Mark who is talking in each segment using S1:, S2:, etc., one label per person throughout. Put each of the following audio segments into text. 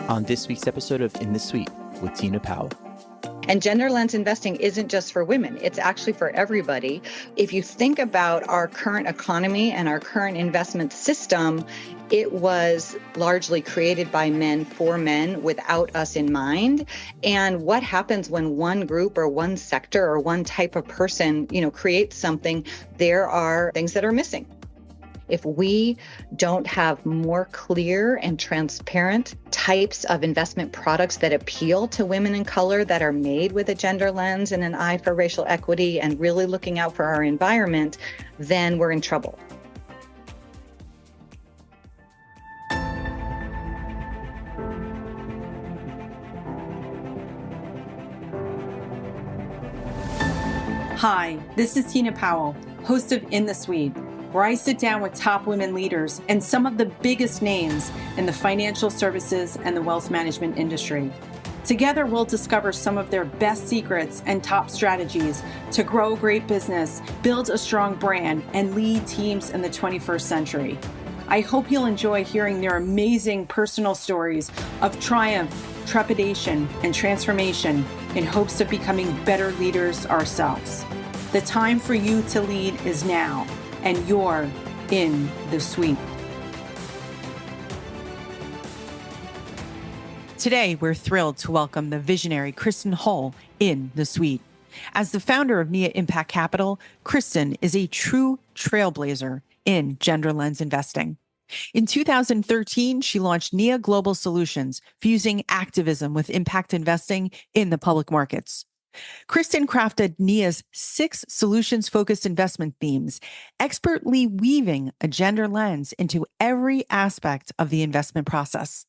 S1: on this week's episode of In the Suite with Tina Powell.
S2: And gender lens investing isn't just for women, it's actually for everybody. If you think about our current economy and our current investment system, it was largely created by men for men without us in mind. And what happens when one group or one sector or one type of person, creates something, there are things that are missing. If we don't have more clear and transparent types of investment products that appeal to women in color, that are made with a gender lens and an eye for racial equity and really looking out for our environment, then we're in trouble.
S3: Hi, this is Tina Powell, host of In the Suite, where I sit down with top women leaders and some of the biggest names in the financial services and the wealth management industry. Together, we'll discover some of their best secrets and top strategies to grow a great business, build a strong brand, and lead teams in the 21st century. I hope you'll enjoy hearing their amazing personal stories of triumph, trepidation, and transformation in hopes of becoming better leaders ourselves. The time for you to lead is now, and you're in the suite. Today, we're thrilled to welcome the visionary Kristen Hull in the suite. As the founder of Nia Impact Capital, Kristen is a true trailblazer in gender lens investing. In 2013, she launched Nia Global Solutions, fusing activism with impact investing in the public markets. Kristen crafted Nia's 6 solutions-focused investment themes, expertly weaving a gender lens into every aspect of the investment process.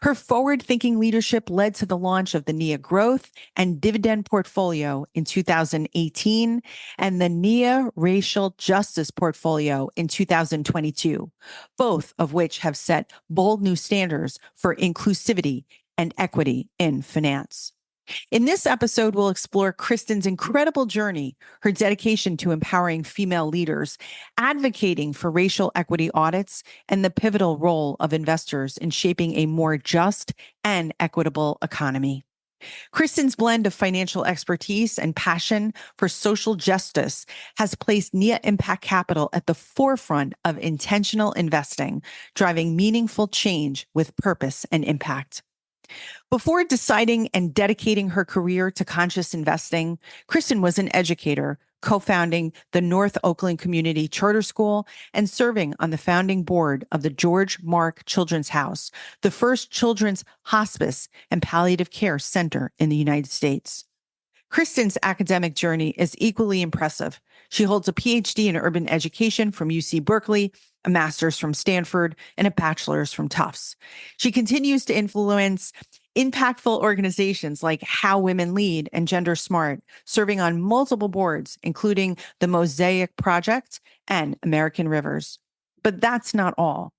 S3: Her forward-thinking leadership led to the launch of the Nia Growth and Dividend portfolio in 2018 and the Nia Racial Justice portfolio in 2022, both of which have set bold new standards for inclusivity and equity in finance. In this episode, we'll explore Kristen's incredible journey, her dedication to empowering female leaders, advocating for racial equity audits, and the pivotal role of investors in shaping a more just and equitable economy. Kristen's blend of financial expertise and passion for social justice has placed Nia Impact Capital at the forefront of intentional investing, driving meaningful change with purpose and impact. Before deciding and dedicating her career to conscious investing, Kristen was an educator, co-founding the North Oakland Community Charter School and serving on the founding board of the George Mark Children's House, the first children's hospice and palliative care center in the United States. Kristen's academic journey is equally impressive. She holds a PhD in urban education from UC Berkeley, a master's from Stanford, and a bachelor's from Tufts. She continues to influence impactful organizations like How Women Lead and Gender Smart, serving on multiple boards, including the Mosaic Project and American Rivers. But that's not all.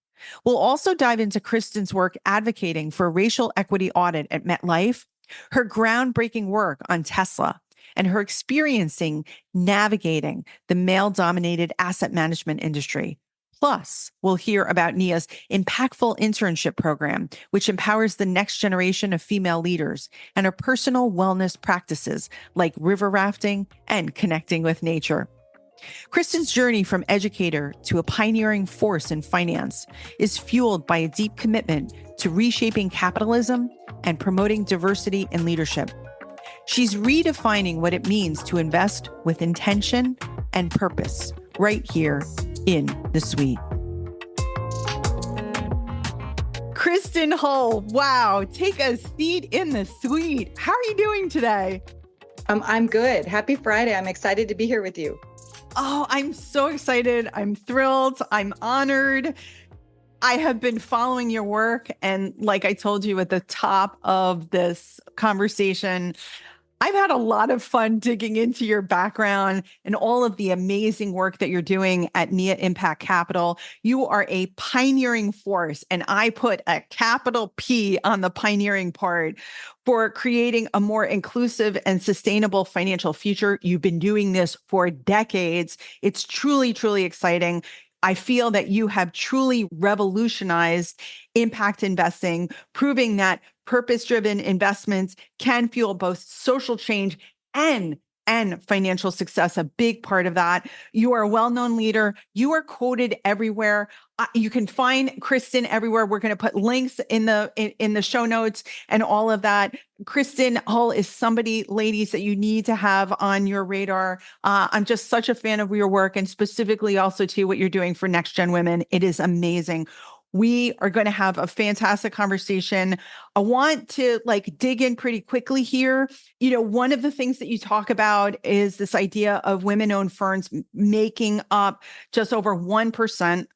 S3: We'll also dive into Kristen's work advocating for racial equity audit at MetLife, her groundbreaking work on Tesla, and her experiencing navigating the male-dominated asset management industry. Plus, we'll hear about Nia's impactful internship program, which empowers the next generation of female leaders, and her personal wellness practices like river rafting and connecting with nature. Kristen's journey from educator to a pioneering force in finance is fueled by a deep commitment to reshaping capitalism and promoting diversity in leadership. She's redefining what it means to invest with intention and purpose right here in the suite. Kristen Hull, wow, take a seat in the suite. How are you doing today?
S2: I'm good. Happy Friday. I'm excited to be here with you.
S3: Oh, I'm so excited. I'm thrilled. I'm honored. I have been following your work. And like I told you at the top of this conversation, I've had a lot of fun digging into your background and all of the amazing work that you're doing at Nia Impact Capital. You are a pioneering force, and I put a capital P on the pioneering part for creating a more inclusive and sustainable financial future. You've been doing this for decades. It's truly, truly exciting. I feel that you have truly revolutionized impact investing, proving that purpose-driven investments can fuel both social change and financial success, a big part of that. You are a well-known leader. You are quoted everywhere. You can find Kristen everywhere. We're going to put links in the show notes and all of that. Kristen Hull is somebody, ladies, that you need to have on your radar. I'm just such a fan of your work, and specifically also to what you're doing for Next Gen Women. It is amazing. We are going to have a fantastic conversation. I want to dig in pretty quickly here. One of the things that you talk about is this idea of women-owned firms making up just over 1%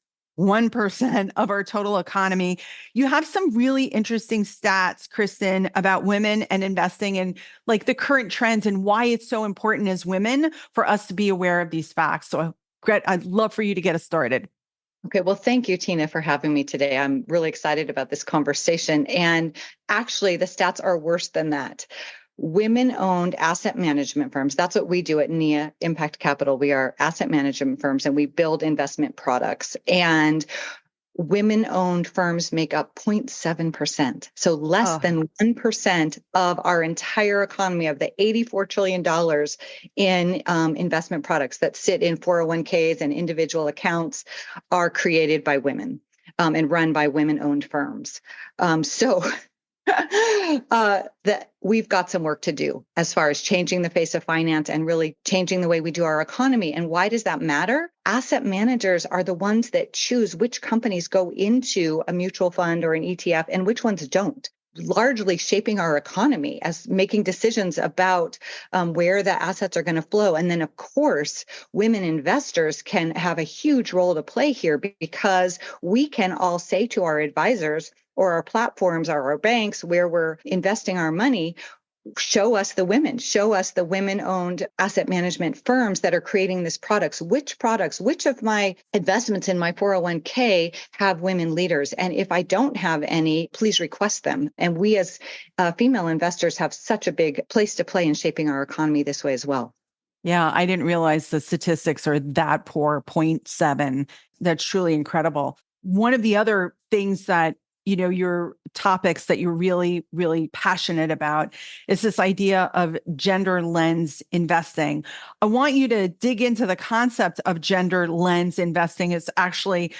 S3: of our total economy. You have some really interesting stats, Kristen, about women and investing and the current trends and why it's so important as women for us to be aware of these facts. So, Gret, I'd love for you to get us started.
S2: Okay, well, thank you, Tina, for having me today. I'm really excited about this conversation. And actually, the stats are worse than that. Women-owned asset management firms, that's what we do at Nia Impact Capital. We are asset management firms and we build investment products. And women-owned firms make up 0.7%. So less than 1% of our entire economy, of the $84 trillion in investment products that sit in 401ks and individual accounts, are created by women and run by women-owned firms. That we've got some work to do as far as changing the face of finance and really changing the way we do our economy. And why does that matter? Asset managers are the ones that choose which companies go into a mutual fund or an ETF and which ones don't, largely shaping our economy as making decisions about where the assets are going to flow. And then, of course, women investors can have a huge role to play here because we can all say to our advisors or our platforms or our banks where we're investing our money, show us the women-owned asset management firms that are creating these products. Which of my investments in my 401k have women leaders? And if I don't have any, please request them. And we as female investors have such a big place to play in shaping our economy this way as well.
S3: Yeah, I didn't realize the statistics are that poor, 0.7. That's truly incredible. One of the other things that your topics that you're really, really passionate about is this idea of gender lens investing. I want you to dig into the concept of gender lens investing. It's actually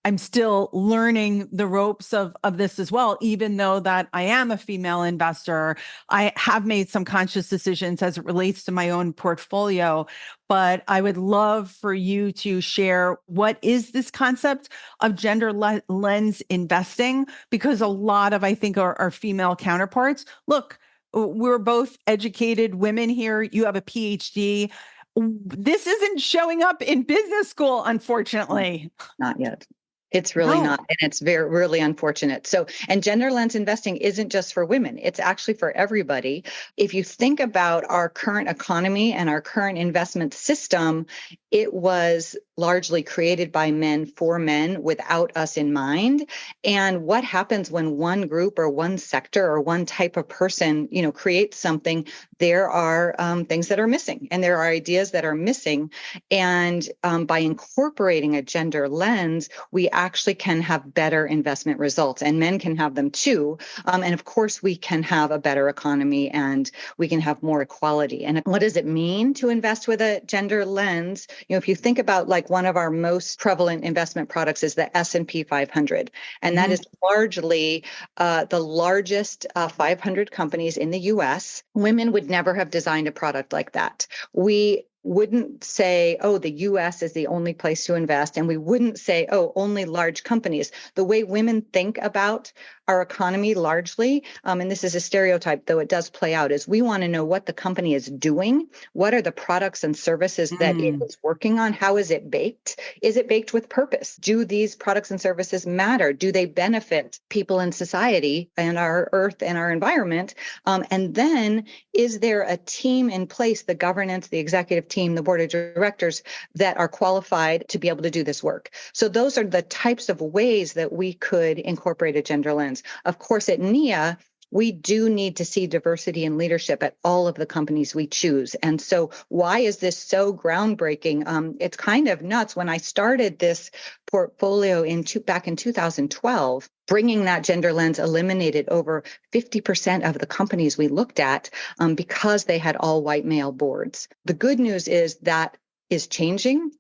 S3: I'm still learning the ropes of this as well, even though that I am a female investor. I have made some conscious decisions as it relates to my own portfolio, but I would love for you to share what is this concept of gender lens investing, because a lot of, I think, our female counterparts, look, we're both educated women here. You have a PhD. This isn't showing up in business school, unfortunately.
S2: Not yet. It's really not. And it's really unfortunate. So, and gender lens investing isn't just for women. It's actually for everybody. If you think about our current economy and our current investment system, it was largely created by men for men without us in mind. And what happens when one group or one sector or one type of person, creates something? There are things that are missing, and there are ideas that are missing. And by incorporating a gender lens, we actually can have better investment results, and men can have them too. And of course, we can have a better economy and we can have more equality. And what does it mean to invest with a gender lens? If you think about one of our most prevalent investment products is the S&P 500. And that is largely the largest 500 companies in the US. Women would never have designed a product like that. We wouldn't say, oh, the US is the only place to invest. And we wouldn't say, oh, only large companies. The way women think about our economy largely, and this is a stereotype, though it does play out, is we want to know what the company is doing. What are the products and services that it is working on? How is it baked? Is it baked with purpose? Do these products and services matter? Do they benefit people in society and our earth and our environment? And then is there a team in place, the governance, the executive team, the board of directors that are qualified to be able to do this work? So those are the types of ways that we could incorporate a gender lens. Of course, at Nia, we do need to see diversity in leadership at all of the companies we choose. And so why is this so groundbreaking? It's kind of nuts. When I started this portfolio back in 2012, bringing that gender lens eliminated over 50% of the companies we looked at because they had all white male boards. The good news is that is changing.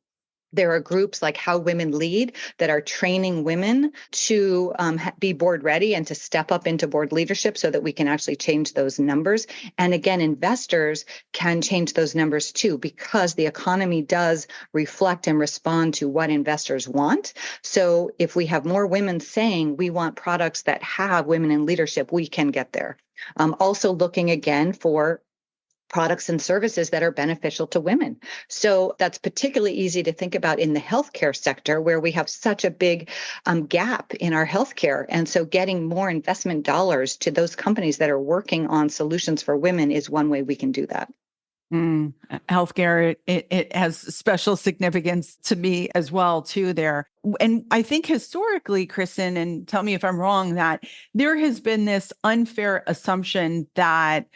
S2: There are groups like How Women Lead that are training women to be board ready and to step up into board leadership so that we can actually change those numbers. And again, investors can change those numbers too, because the economy does reflect and respond to what investors want. So if we have more women saying we want products that have women in leadership, we can get there. Also looking again for products and services that are beneficial to women. So that's particularly easy to think about in the healthcare sector, where we have such a big gap in our healthcare. And so getting more investment dollars to those companies that are working on solutions for women is one way we can do that.
S3: Healthcare, it has special significance to me as well, too, there. And I think historically, Kristen, and tell me if I'm wrong, that there has been this unfair assumption that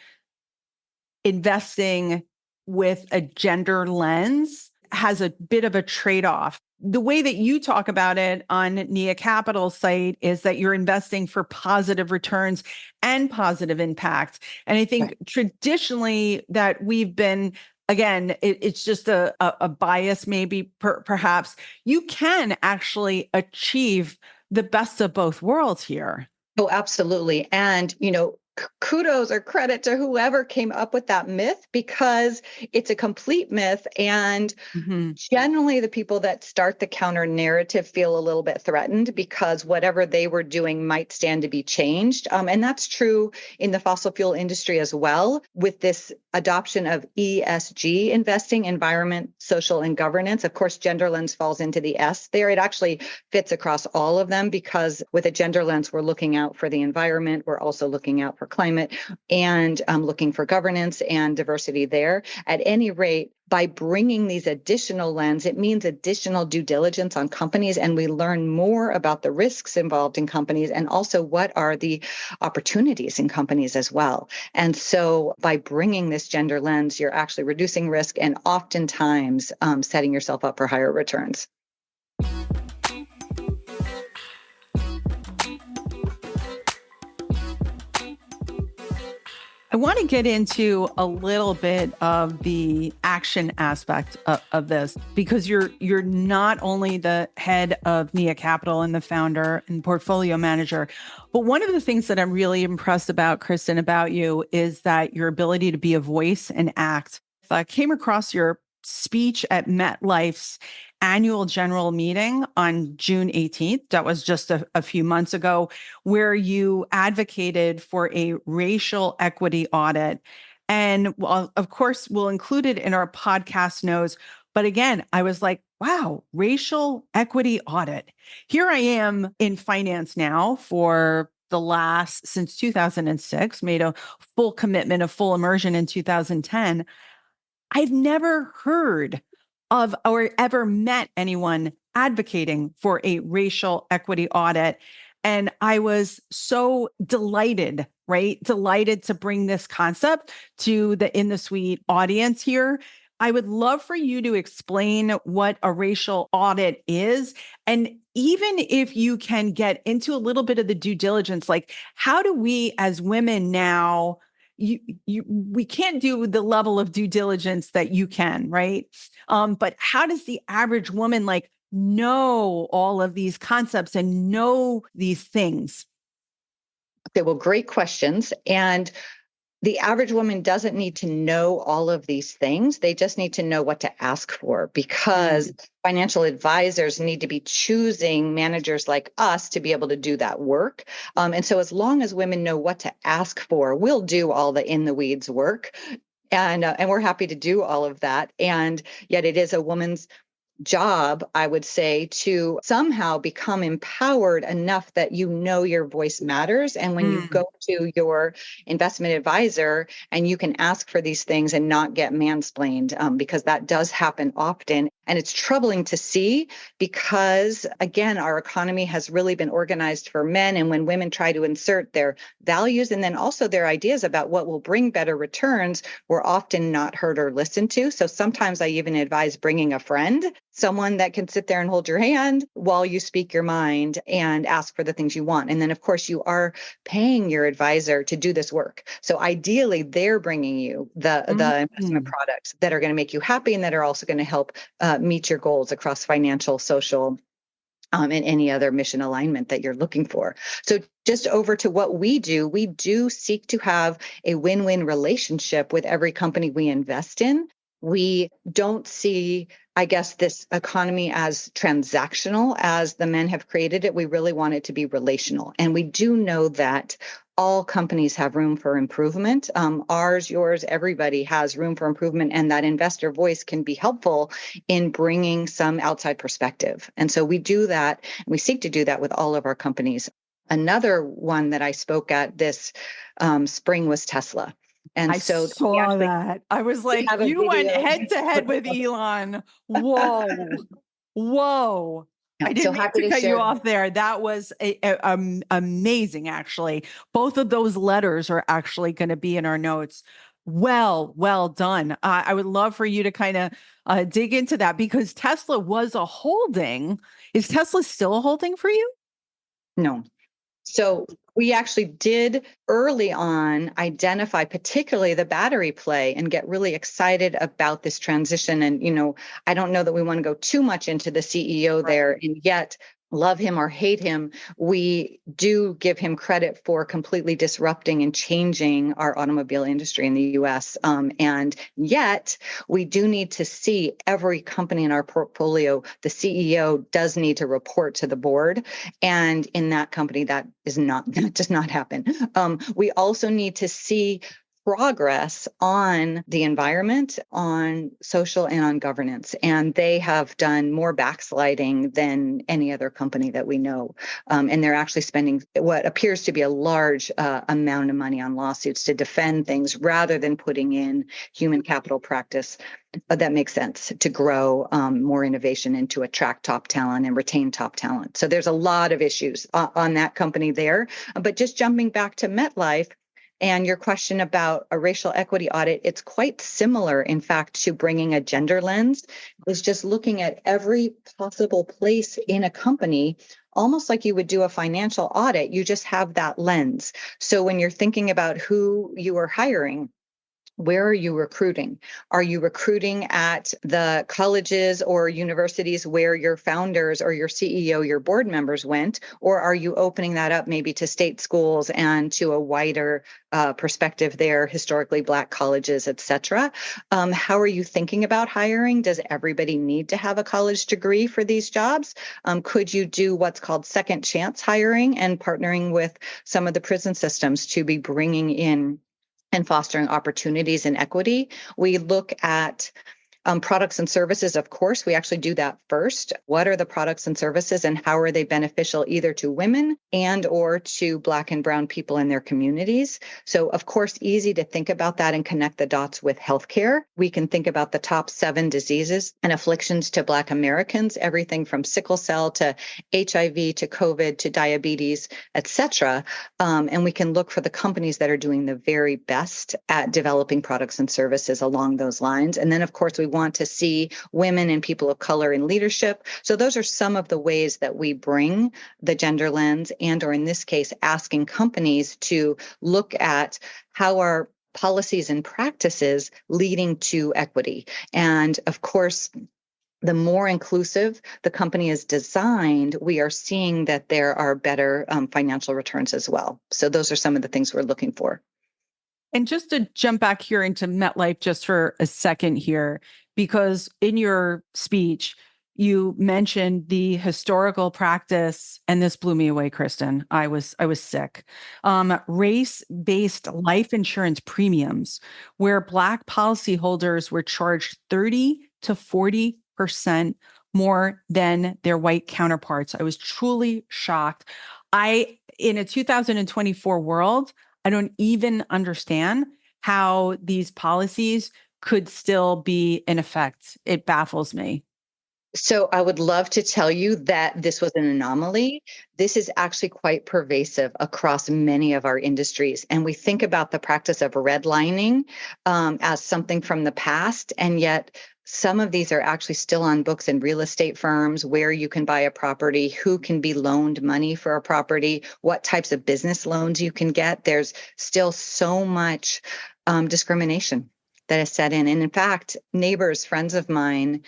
S3: investing with a gender lens has a bit of a trade-off. The way that you talk about it on Nia Capital's site is that you're investing for positive returns and positive impact. And I think traditionally that we've been, again, it's just a bias, maybe perhaps. You can actually achieve the best of both worlds here.
S2: Oh, absolutely. And, kudos or credit to whoever came up with that myth, because it's a complete myth. And generally the people that start the counter narrative feel a little bit threatened because whatever they were doing might stand to be changed. And that's true in the fossil fuel industry as well, with this adoption of ESG investing, environment, social, and governance. Of course, gender lens falls into the S there. It actually fits across all of them, because with a gender lens, we're looking out for the environment. We're also looking out for climate and looking for governance and diversity there. At any rate, by bringing these additional lens, it means additional due diligence on companies, and we learn more about the risks involved in companies and also what are the opportunities in companies as well. And so by bringing this gender lens, you're actually reducing risk and oftentimes setting yourself up for higher returns.
S3: I want to get into a little bit of the action aspect of this, because you're not only the head of Nia Capital and the founder and portfolio manager, but one of the things that I'm really impressed about, Kristen, about you is that your ability to be a voice and act. I came across your speech at MetLife's annual general meeting on June 18th. That was just a few months ago, where you advocated for a racial equity audit. And well, of course, we'll include it in our podcast notes. But again, I was like, wow, racial equity audit. Here I am in finance now for since 2006, made a full commitment, a full immersion in 2010. I've never heard of or ever met anyone advocating for a racial equity audit. And I was so delighted, right? Delighted to bring this concept to the In the Suite audience here. I would love for you to explain what a racial audit is. And even if you can get into a little bit of the due diligence, like how do we as women now, we can't do the level of due diligence that you can, right? But how does the average woman know all of these concepts and know these things?
S2: Okay, well, great questions. And the average woman doesn't need to know all of these things. They just need to know what to ask for, because financial advisors need to be choosing managers like us to be able to do that work. And so as long as women know what to ask for, we'll do all the in the weeds work. And we're happy to do all of that. And yet it is a woman's job, I would say, to somehow become empowered enough that you know your voice matters. And when you go to your investment advisor and you can ask for these things and not get mansplained, because that does happen often. And it's troubling to see because, again, our economy has really been organized for men. And when women try to insert their values and then also their ideas about what will bring better returns, we're often not heard or listened to. So sometimes I even advise bringing a friend, someone that can sit there and hold your hand while you speak your mind and ask for the things you want. And then, of course, you are paying your advisor to do this work. So ideally, they're bringing you the investment products that are going to make you happy and that are also going to help meet your goals across financial, social, and any other mission alignment that you're looking for. So just over to what we do seek to have a win-win relationship with every company we invest in. We don't see, I guess, this economy as transactional as the men have created it. We really want it to be relational. And we do know that all companies have room for improvement. Ours, yours, everybody has room for improvement. And that investor voice can be helpful in bringing some outside perspective. And so we do that, and we seek to do that with all of our companies. Another one that I spoke at this spring was Tesla. And
S3: I
S2: so
S3: saw that. I was like, you went head to head with Elon. Whoa. Whoa.
S2: Yeah,
S3: I didn't
S2: so
S3: mean
S2: happy
S3: to
S2: to
S3: cut you
S2: share.
S3: off there. That was amazing, actually. Both of those letters are actually going to be in our notes. Well done. I would love for you to kind of dig into that because Tesla was a holding. Is Tesla still a holding for you?
S2: No. So we actually did early on identify particularly the battery play and get really excited about this transition. And, I don't know that we want to go too much into the CEO there, and yet love him or hate him, we do give him credit for completely disrupting and changing our automobile industry in the US. And yet we do need to see every company in our portfolio, the CEO does need to report to the board. And in that company, that does not happen. We also need to see progress on the environment, on social, and on governance. And they have done more backsliding than any other company that we know. And they're actually spending what appears to be a large amount of money on lawsuits to defend things rather than putting in human capital practice that makes sense to grow more innovation and to attract top talent and retain top talent. So there's a lot of issues on that company there. But just jumping back to MetLife, and your question about a racial equity audit, it's quite similar, in fact, to bringing a gender lens, is just looking at every possible place in a company, almost like you would do a financial audit. You just have that lens. So when you're thinking about who you are hiring, where are you recruiting? Are you recruiting at the colleges or universities where your founders or your CEO, your board members went? Or are you opening that up maybe to state schools and to a wider perspective there, historically Black colleges, et cetera? How are you thinking about hiring? Does everybody need to have a college degree for these jobs? Could you do what's called second chance hiring and partnering with some of the prison systems to be bringing in and fostering opportunities and equity? We look at products and services. Of course, we actually do that first. What are the products and services and how are they beneficial either to women and or to Black and brown people in their communities? So of course, easy to think about that and connect the dots with healthcare. We can think about the top 7 diseases and afflictions to Black Americans, everything from sickle cell to HIV to COVID to diabetes, et cetera. And we can look for the companies that are doing the very best at developing products and services along those lines. And then of course, we want to see women and people of color in leadership. So those are some of the ways that we bring the gender lens and, or in this case, asking companies to look at how our policies and practices leading to equity. And of course, the more inclusive the company is designed, we are seeing that there are better financial returns as well. So those are some of the things we're looking for.
S3: And just to jump back here into MetLife just for a second here, because in your speech, you mentioned the historical practice, and this blew me away, Kristen. I was sick. Race-based life insurance premiums, where Black policyholders were charged 30 to 40% more than their white counterparts. I was truly shocked. In a 2024 world, I don't even understand how these policies could still be in effect. It baffles me.
S2: So I would love to tell you that this was an anomaly. This is actually quite pervasive across many of our industries. And we think about the practice of redlining as something from the past, and yet some of these are actually still on books in real estate firms, where you can buy a property, who can be loaned money for a property, what types of business loans you can get. There's still so much discrimination that is set in. And in fact, neighbors, friends of mine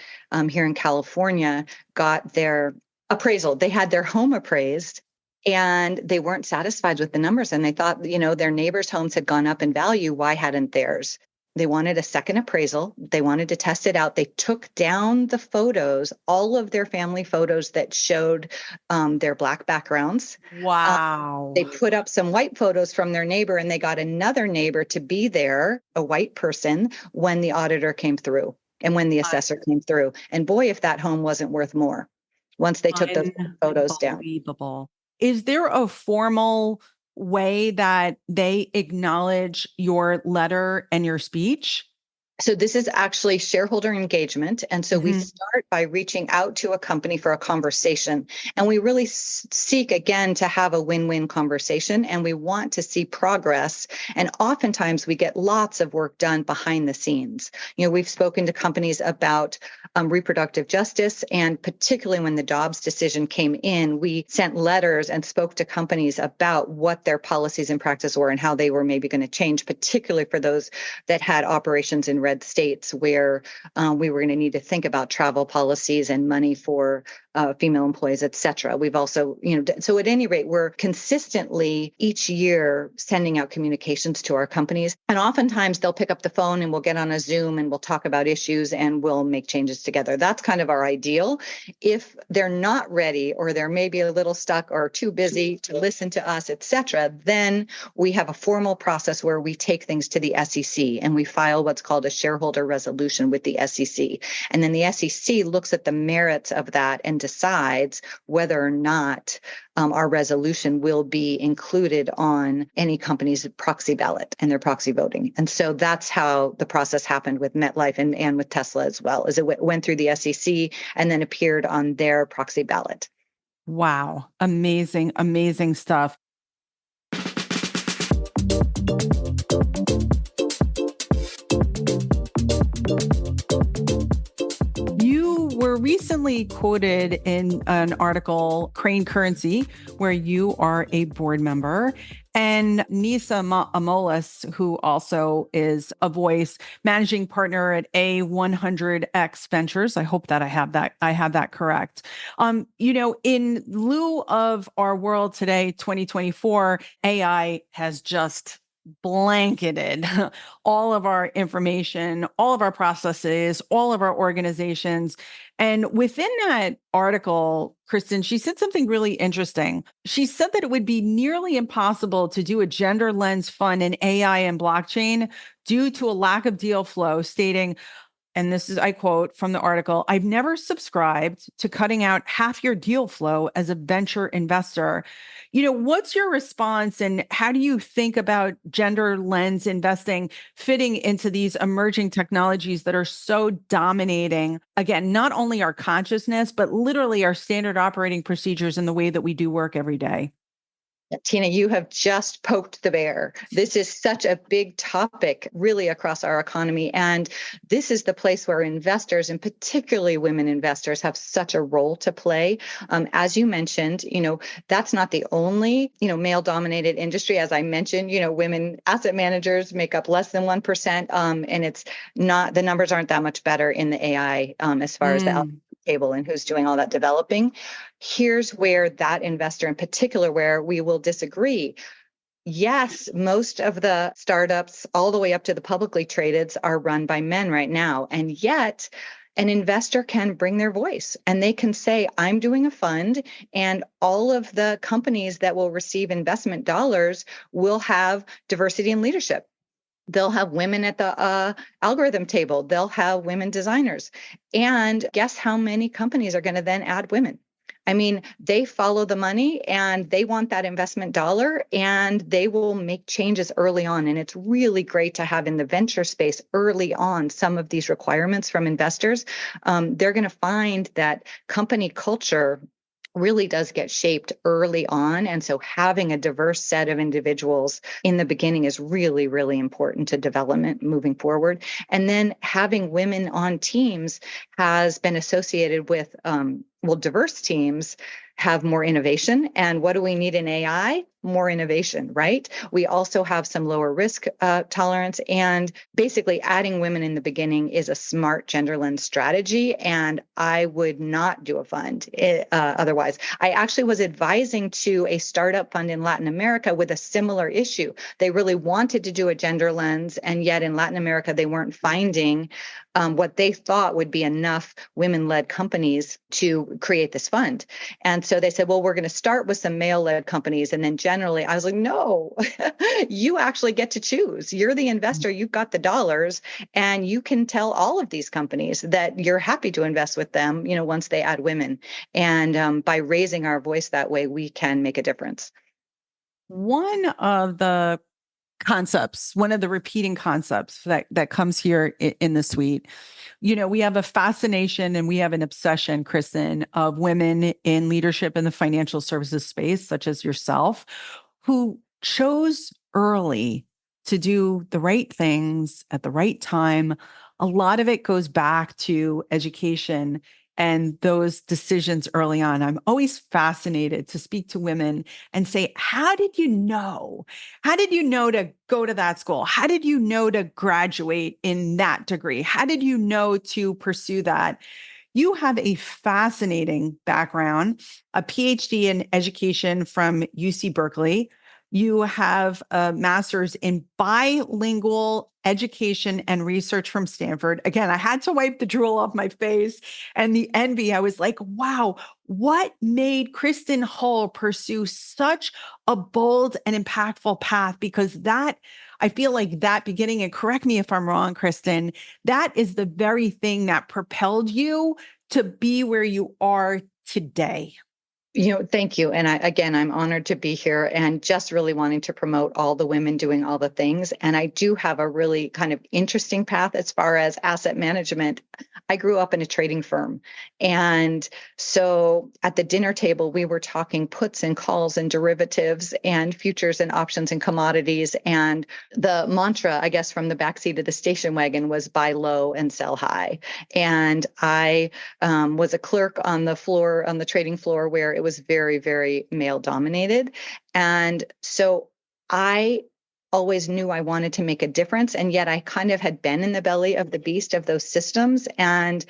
S2: here in California got their appraisal. They had their home appraised and they weren't satisfied with the numbers. And they thought, their neighbors' homes had gone up in value. Why hadn't theirs? They wanted a second appraisal. They wanted to test it out. They took down the photos, all of their family photos that showed their Black backgrounds.
S3: Wow.
S2: They put up some white photos from their neighbor, and they got another neighbor to be there, a white person, when the auditor came through and when the assessor came through. And boy, if that home wasn't worth more once they took those photos down.
S3: Unbelievable. Is there a formal way that they acknowledge your letter and your speech?
S2: So this is actually shareholder engagement. And so we start by reaching out to a company for a conversation. And we really seek, again, to have a win-win conversation. And we want to see progress. And oftentimes we get lots of work done behind the scenes. We've spoken to companies about reproductive justice. And particularly when the Dobbs decision came in, we sent letters and spoke to companies about what their policies and practice were and how they were maybe going to change, particularly for those that had operations in red states where we were going to need to think about travel policies and money for female employees, et cetera. We've also, so at any rate, we're consistently each year sending out communications to our companies. And oftentimes they'll pick up the phone and we'll get on a Zoom and we'll talk about issues and we'll make changes together. That's kind of our ideal. If they're not ready or they're maybe a little stuck or too busy to listen to us, et cetera, then we have a formal process where we take things to the SEC and we file what's called a shareholder resolution with the SEC. And then the SEC looks at the merits of that and decides whether or not our resolution will be included on any company's proxy ballot and their proxy voting. And so that's how the process happened with MetLife and with Tesla as well, is it went through the SEC and then appeared on their proxy ballot.
S3: Wow. Amazing, amazing stuff. You were recently quoted in an article, Crane Currency, where you are a board member, and Nisa Amolis, who also is a voice managing partner at A100X Ventures. I hope that I have that correct. In lieu of our world today, 2024, AI has just blanketed all of our information, all of our processes, all of our organizations. And within that article, Kristen, she said something really interesting. She said that it would be nearly impossible to do a gender lens fund in AI and blockchain due to a lack of deal flow, stating, and this is, I quote from the article, "I've never subscribed to cutting out half your deal flow as a venture investor." What's your response and how do you think about gender lens investing fitting into these emerging technologies that are so dominating, again, not only our consciousness, but literally our standard operating procedures and the way that we do work every day?
S2: Tina, you have just poked the bear. This is such a big topic, really, across our economy. And this is the place where investors, and particularly women investors, have such a role to play. As you mentioned, that's not the only, male-dominated industry. As I mentioned, women asset managers make up less than 1%. And it's not, the numbers aren't that much better in the AI as far as the table and who's doing all that developing. Here's where that investor in particular, where we will disagree. Yes, most of the startups, all the way up to the publicly tradeds, are run by men right now. And yet an investor can bring their voice and they can say, I'm doing a fund and all of the companies that will receive investment dollars will have diversity in leadership. They'll have women at the algorithm table. They'll have women designers. And guess how many companies are going to then add women? I mean, they follow the money and they want that investment dollar, and they will make changes early on. And it's really great to have in the venture space early on some of these requirements from investors. They're going to find that company culture really does get shaped early on. And so having a diverse set of individuals in the beginning is really, really important to development moving forward. And then having women on teams has been associated with, diverse teams have more innovation. And what do we need in AI? More innovation, right? We also have some lower risk tolerance. And basically, adding women in the beginning is a smart gender lens strategy. And I would not do a fund otherwise. I actually was advising to a startup fund in Latin America with a similar issue. They really wanted to do a gender lens, and yet in Latin America, they weren't finding what they thought would be enough women-led companies to create this fund. And so they said, well, we're going to start with some male-led companies. And then generally, I was like, no, you actually get to choose. You're the investor. You've got the dollars. And you can tell all of these companies that you're happy to invest with them, once they add women. And by raising our voice that way, we can make a difference.
S3: One of the concepts, one of the repeating concepts that comes here in the suite, we have a fascination and we have an obsession, Kristen, of women in leadership in the financial services space, such as yourself, who chose early to do the right things at the right time. A lot of it goes back to education and those decisions early on. I'm always fascinated to speak to women and say, how did you know? How did you know to go to that school? How did you know to graduate in that degree? How did you know to pursue that? You have a fascinating background, a PhD in education from UC Berkeley. You have a master's in bilingual education and research from Stanford. Again, I had to wipe the drool off my face and the envy. I was like, wow, what made Kristen Hull pursue such a bold and impactful path? Because that, I feel like that beginning, and correct me if I'm wrong, Kristen, that is the very thing that propelled you to be where you are today.
S2: Thank you. And I'm honored to be here and just really wanting to promote all the women doing all the things. And I do have a really kind of interesting path as far as asset management. I grew up in a trading firm. And so at the dinner table, we were talking puts and calls and derivatives and futures and options and commodities. And the mantra, I guess, from the backseat of the station wagon was buy low and sell high. And I was a clerk on the trading floor, where it was very, very male dominated. And so I always knew I wanted to make a difference. And yet I kind of had been in the belly of the beast of those systems. And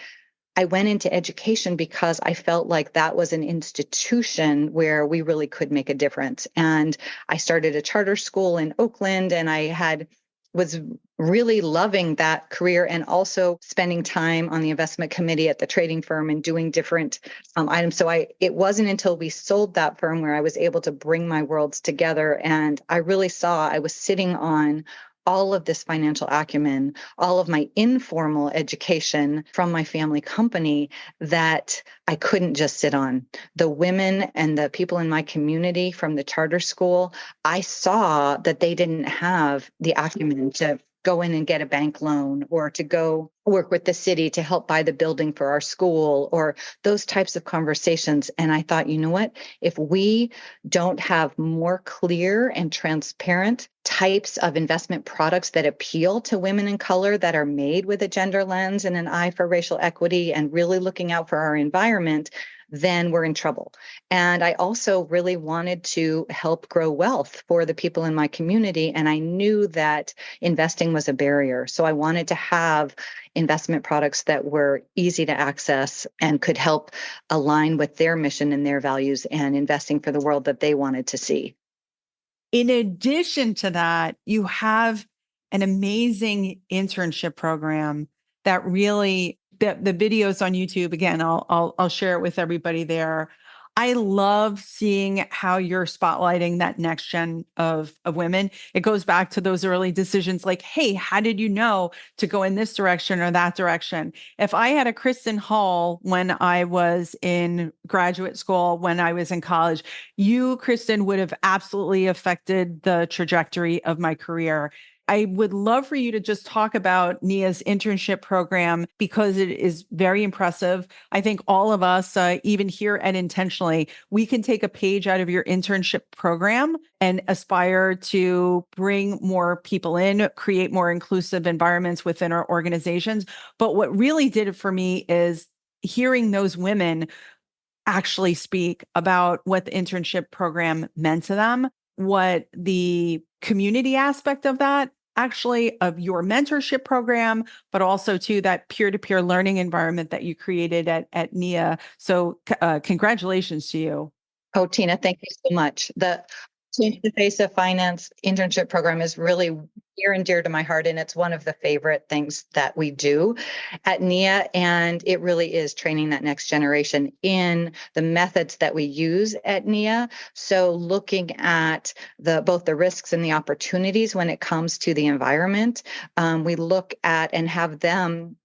S2: I went into education because I felt like that was an institution where we really could make a difference. And I started a charter school in Oakland, and was really loving that career, and also spending time on the investment committee at the trading firm and doing different items. So it wasn't until we sold that firm where I was able to bring my worlds together. And I really saw I was sitting on all of this financial acumen, all of my informal education from my family company that I couldn't just sit on. The women and the people in my community from the charter school, I saw that they didn't have the acumen to go in and get a bank loan, or to go work with the city to help buy the building for our school, or those types of conversations. And I thought, you know what? If we don't have more clear and transparent types of investment products that appeal to women in color, that are made with a gender lens and an eye for racial equity and really looking out for our environment, then we're in trouble. And I also really wanted to help grow wealth for the people in my community. And I knew that investing was a barrier. So I wanted to have investment products that were easy to access and could help align with their mission and their values and investing for the world that they wanted to see.
S3: In addition to that, you have an amazing internship program that really, the videos on YouTube, again, I'll share it with everybody there. I love seeing how you're spotlighting that next gen of women. It goes back to those early decisions like, hey, how did you know to go in this direction or that direction? If I had a Kristen Hall when I was in graduate school, when I was in college, you, Kristen, would have absolutely affected the trajectory of my career. I would love for you to just talk about Nia's internship program because it is very impressive. I think all of us, even here at Intentionally, we can take a page out of your internship program and aspire to bring more people in, create more inclusive environments within our organizations. But what really did it for me is hearing those women actually speak about what the internship program meant to them, what the community aspect of that actually of your mentorship program, but also to that peer-to-peer learning environment that you created at Nia. So congratulations to you.
S2: Oh, Tina, thank you so much. The Change the Face of Finance internship program is really near and dear to my heart, and it's one of the favorite things that we do at Nia. And it really is training that next generation in the methods that we use at Nia. So looking at both the risks and the opportunities when it comes to the environment, we look at and have them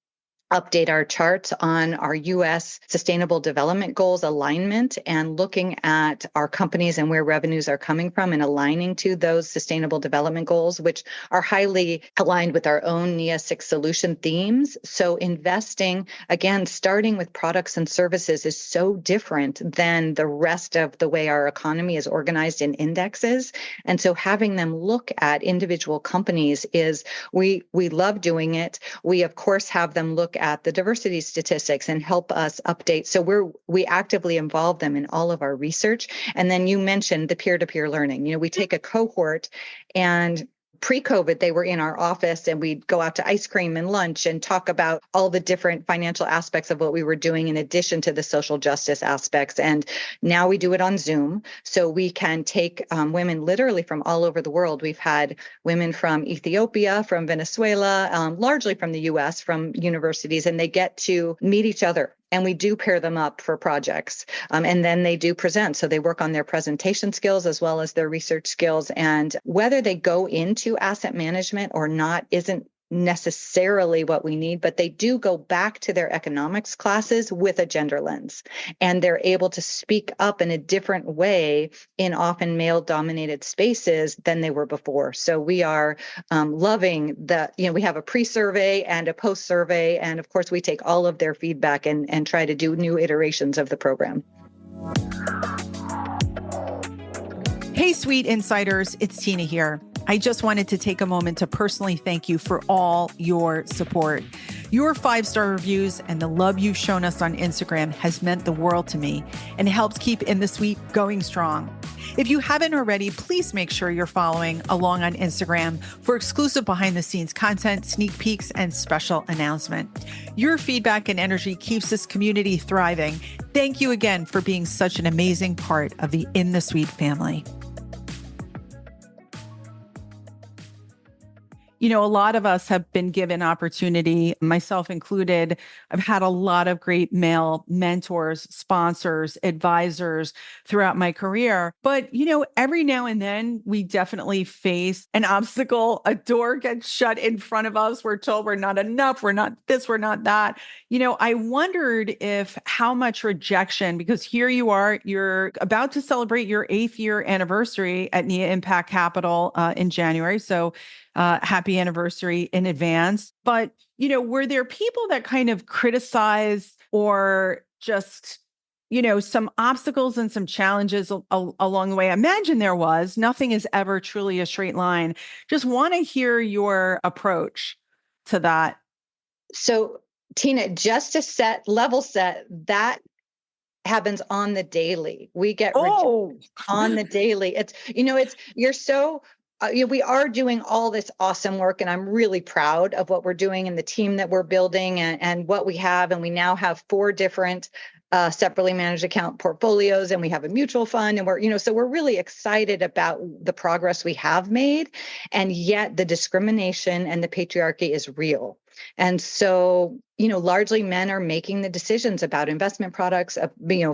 S2: update our charts on our U.S. Sustainable Development Goals alignment and looking at our companies and where revenues are coming from and aligning to those Sustainable Development Goals, which are highly aligned with our own Nia 6 solution themes. So investing, again, starting with products and services is so different than the rest of the way our economy is organized in indexes. And so having them look at individual companies is, we love doing it. We, of course, have them look at the diversity statistics and help us update. So we actively involve them in all of our research. And then you mentioned the peer-to-peer learning. We take a cohort, and pre-COVID, they were in our office and we'd go out to ice cream and lunch and talk about all the different financial aspects of what we were doing in addition to the social justice aspects. And now we do it on Zoom. So we can take women literally from all over the world. We've had women from Ethiopia, from Venezuela, largely from the US, from universities, and they get to meet each other. And we do pair them up for projects. And then they do present. So they work on their presentation skills as well as their research skills. And whether they go into asset management or not isn't necessarily what we need, but they do go back to their economics classes with a gender lens. And they're able to speak up in a different way in often male-dominated spaces than they were before. So we are loving that. We have a pre-survey and a post-survey. And of course, we take all of their feedback and try to do new iterations of the program.
S3: Hey, sweet insiders, it's Tina here. I just wanted to take a moment to personally thank you for all your support. Your 5-star reviews and the love you've shown us on Instagram has meant the world to me and helps keep In the Suite going strong. If you haven't already, please make sure you're following along on Instagram for exclusive behind-the-scenes content, sneak peeks, and special announcement. Your feedback and energy keeps this community thriving. Thank you again for being such an amazing part of the In the Suite family. A lot of us have been given opportunity, myself included. I've had a lot of great male mentors, sponsors, advisors throughout my career. But, every now and then we definitely face an obstacle. A door gets shut in front of us. We're told we're not enough. We're not this, we're not that. I wondered if how much rejection, because here you are, you're about to celebrate your 8th year anniversary at Nia Impact Capital in January. So happy anniversary in advance. But, were there people that kind of criticize or just, some obstacles and some challenges along the way? I imagine there was. Nothing is ever truly a straight line. Just want to hear your approach to that.
S2: So, Tina, just to level set, that happens on the daily. We get rejected on the daily. You're so we are doing all this awesome work, and I'm really proud of what we're doing and the team that we're building and what we have. And we now have 4 different separately managed account portfolios, and we have a mutual fund, and so we're really excited about the progress we have made. And yet the discrimination and the patriarchy is real. And so largely men are making the decisions about investment products,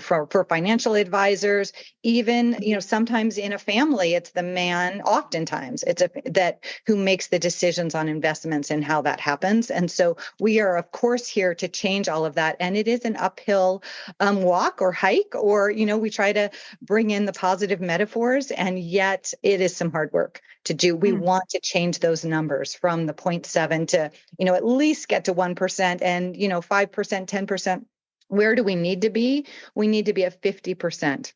S2: for financial advisors, even, sometimes in a family, it's the man, oftentimes that who makes the decisions on investments and how that happens. And so we are, of course, here to change all of that. And it is an uphill walk or hike, or, we try to bring in the positive metaphors, and yet it is some hard work to do. We want to change those numbers from the 0.7 to, at least get to 1%, and, 5%, 10%. Where do we need to be? We need to be at 50%,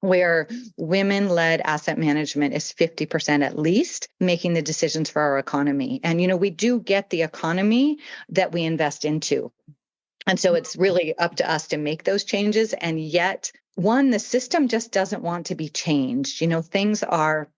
S2: where women-led asset management is 50% at least making the decisions for our economy. And, we do get the economy that we invest into. And so it's really up to us to make those changes. And yet, the system just doesn't want to be changed. Things are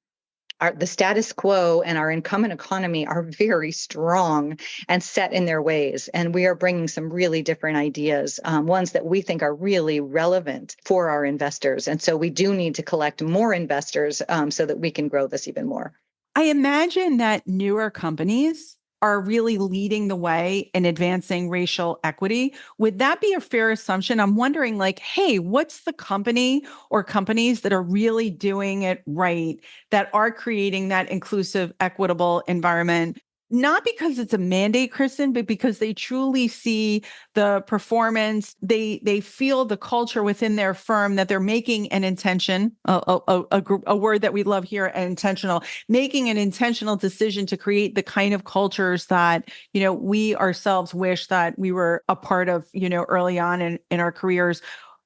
S2: the status quo and our incumbent economy are very strong and set in their ways. And we are bringing some really different ideas, ones that we think are really relevant for our investors. And so we do need to collect more investors so that we can grow this even more.
S3: I imagine that newer companies are really leading the way in advancing racial equity. Would that be a fair assumption? I'm wondering, hey, what's the company or companies that are really doing it right, that are creating that inclusive, equitable environment? Not because it's a mandate, Kristen, but because they truly see the performance. They feel the culture within their firm, that they're making an intention, a word that we love here, intentional, making an intentional decision to create the kind of cultures that, we ourselves wish that we were a part of, early on in our careers.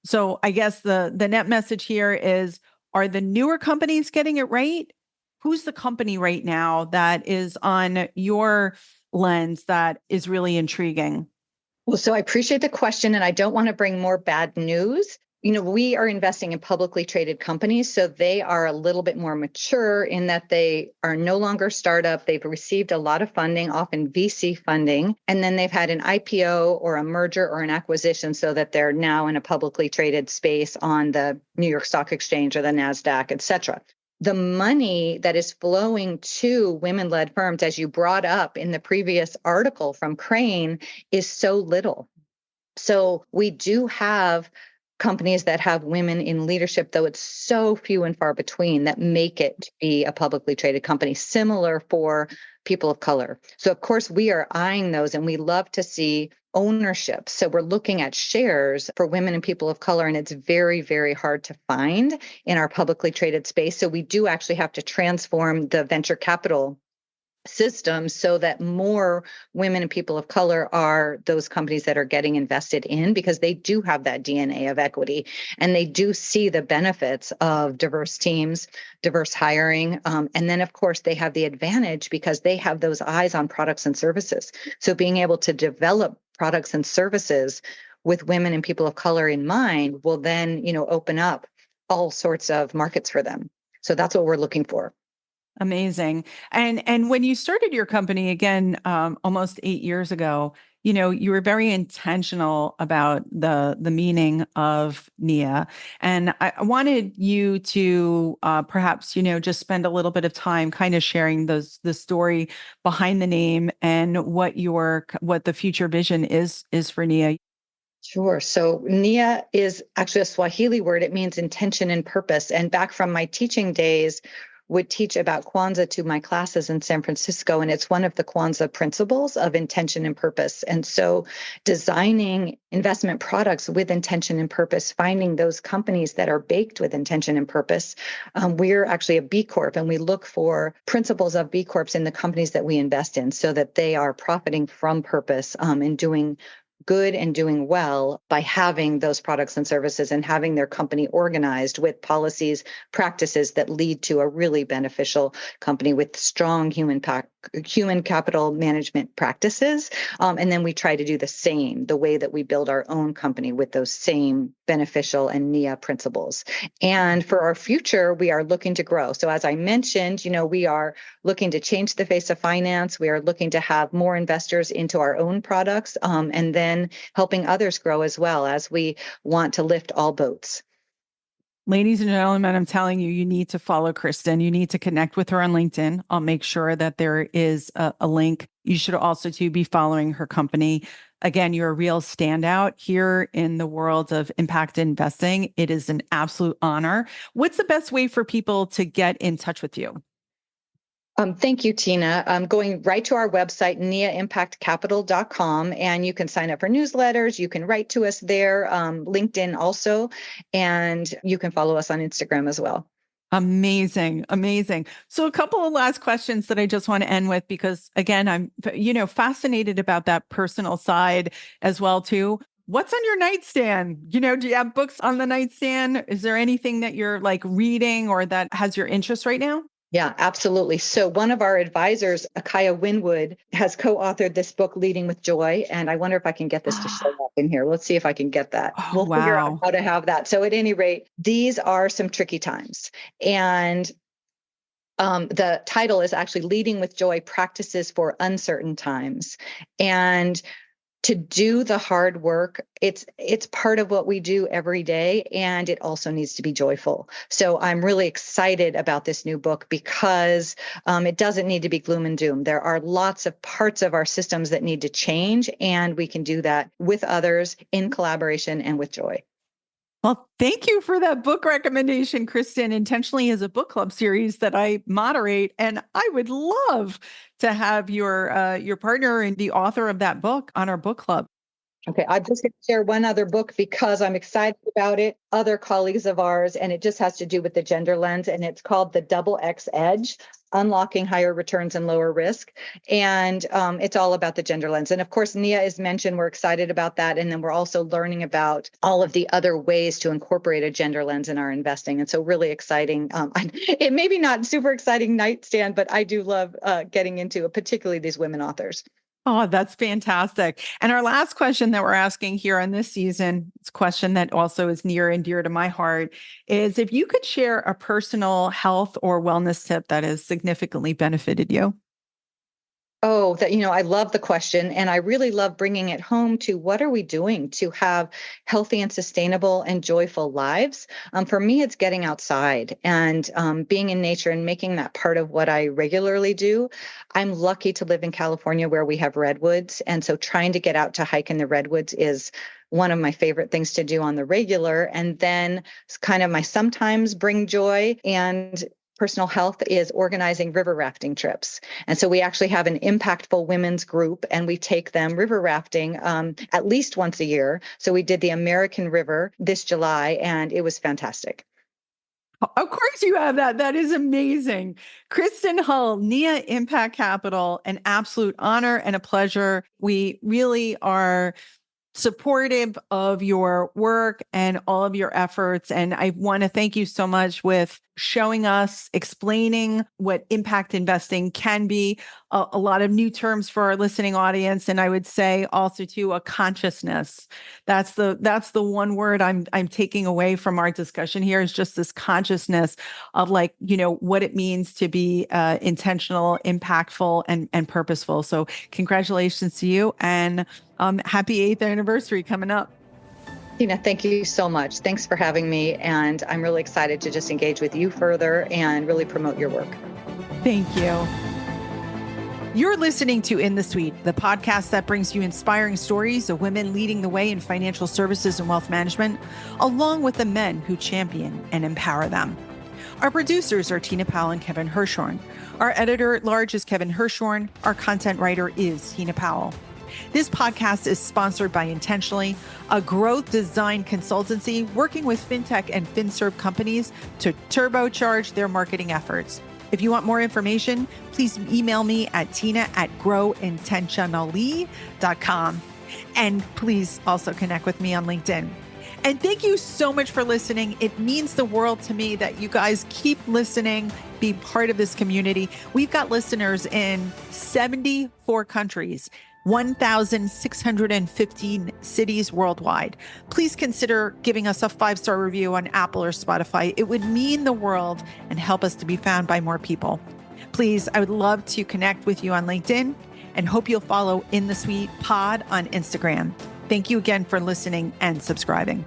S3: So I guess the net message here is, are the newer companies getting it right? Who's the company right now that is on your lens that is really intriguing?
S2: Well, so I appreciate the question, and I don't want to bring more bad news. We are investing in publicly traded companies, so they are a little bit more mature in that they are no longer startup. They've received a lot of funding, often VC funding, and then they've had an IPO or a merger or an acquisition so that they're now in a publicly traded space on the New York Stock Exchange or the NASDAQ, et cetera. The money that is flowing to women-led firms, as you brought up in the previous article from Crane, is so little. So we do have companies that have women in leadership, though it's so few and far between, that make it to be a publicly traded company, similar for people of color. So of course we are eyeing those, and we love to see ownership. So we're looking at shares for women and people of color, and it's very, very hard to find in our publicly traded space. So we do actually have to transform the venture capital system so that more women and people of color are those companies that are getting invested in, because they do have that DNA of equity, and they do see the benefits of diverse teams, diverse hiring. And then, of course, they have the advantage because they have those eyes on products and services. So being able to develop products and services with women and people of color in mind will then, open up all sorts of markets for them. So that's what we're looking for.
S3: Amazing. And when you started your company again, almost 8 years ago, you were very intentional about the meaning of Nia. And I wanted you to perhaps, just spend a little bit of time kind of sharing the story behind the name and what the future vision is for Nia.
S2: Sure. So Nia is actually a Swahili word. It means intention and purpose. And back from my teaching days, would teach about Kwanzaa to my classes in San Francisco. And it's one of the Kwanzaa principles of intention and purpose. And so designing investment products with intention and purpose, finding those companies that are baked with intention and purpose. We're actually a B Corp, and we look for principles of B Corps in the companies that we invest in so that they are profiting from purpose and doing good and doing well by having those products and services and having their company organized with policies, practices that lead to a really beneficial company with strong human capital management practices. And then we try to do the same, the way that we build our own company with those same beneficial and Nia principles. And for our future, we are looking to grow. So as I mentioned, we are looking to change the face of finance. We are looking to have more investors into our own products, and then helping others grow as well, as we want to lift all boats.
S3: Ladies and gentlemen, I'm telling you, you need to follow Kristen. You need to connect with her on LinkedIn. I'll make sure that there is a link. You should also be following her company. Again, you're a real standout here in the world of impact investing. It is an absolute honor. What's the best way for people to get in touch with you?
S2: Thank you, Tina. Going right to our website, niaimpactcapital.com, and you can sign up for newsletters. You can write to us there, LinkedIn also, and you can follow us on Instagram as well.
S3: Amazing. Amazing. So a couple of last questions that I just want to end with, because again, I'm, fascinated about that personal side as well too. What's on your nightstand? Do you have books on the nightstand? Is there anything that you're like reading or that has your interest right now?
S2: Yeah, absolutely. So one of our advisors, Akaya Winwood, has co-authored this book, Leading with Joy. And I wonder if I can get this to show up in here. Let's see if I can get that. We'll figure out how to have that. So at any rate, these are some tricky times. And the title is actually Leading with Joy, Practices for Uncertain Times. And to do the hard work, it's part of what we do every day, and it also needs to be joyful. So I'm really excited about this new book because it doesn't need to be gloom and doom. There are lots of parts of our systems that need to change, and we can do that with others in collaboration and with joy.
S3: Well, thank you for that book recommendation, Kristen. Intentionally is a book club series that I moderate, and I would love to have your partner and the author of that book on our book club.
S2: Okay, I'm just going to share one other book because I'm excited about it. Other colleagues of ours, and it just has to do with the gender lens, and it's called The Double X Edge: Unlocking Higher Returns and Lower Risk. And it's all about the gender lens. And of course, Nia is mentioned. We're excited about that. And then we're also learning about all of the other ways to incorporate a gender lens in our investing. And so really exciting. It may be not super exciting nightstand, but I do love getting into it, particularly these women authors.
S3: Oh, that's fantastic. And our last question that we're asking here on this season, it's a question that also is near and dear to my heart, is if you could share a personal health or wellness tip that has significantly benefited you.
S2: Oh, I love the question. And I really love bringing it home to what are we doing to have healthy and sustainable and joyful lives? For me, it's getting outside and being in nature and making that part of what I regularly do. I'm lucky to live in California where we have redwoods. And so trying to get out to hike in the redwoods is one of my favorite things to do on the regular. And then it's kind of my sometimes bring joy and personal health is organizing river rafting trips. And so we actually have an impactful women's group and we take them river rafting at least once a year. So we did the American River this July and it was fantastic.
S3: Of course you have that. That is amazing. Kristen Hull, Nia Impact Capital, an absolute honor and a pleasure. We really are supportive of your work and all of your efforts. And I want to thank you so much with showing us, explaining what impact investing can be, a lot of new terms for our listening audience. And I would say also too, a consciousness. That's the one word I'm taking away from our discussion here is just this consciousness of what it means to be intentional, impactful, and purposeful. So congratulations to you and happy 8th anniversary coming up.
S2: Tina, thank you so much. Thanks for having me. And I'm really excited to just engage with you further and really promote your work.
S3: Thank you. You're listening to In the Suite, the podcast that brings you inspiring stories of women leading the way in financial services and wealth management, along with the men who champion and empower them. Our producers are Tina Powell and Kevin Hirshhorn. Our editor at large is Kevin Hirshhorn. Our content writer is Tina Powell. This podcast is sponsored by Intentionally, a growth design consultancy working with fintech and finserv companies to turbocharge their marketing efforts. If you want more information, please email me at tina@growintentionally.com. And please also connect with me on LinkedIn. And thank you so much for listening. It means the world to me that you guys keep listening, be part of this community. We've got listeners in 74 countries. 1,615 cities worldwide. Please consider giving us a 5-star review on Apple or Spotify. It would mean the world and help us to be found by more people. Please, I would love to connect with you on LinkedIn and hope you'll follow In the Suite Pod on Instagram. Thank you again for listening and subscribing.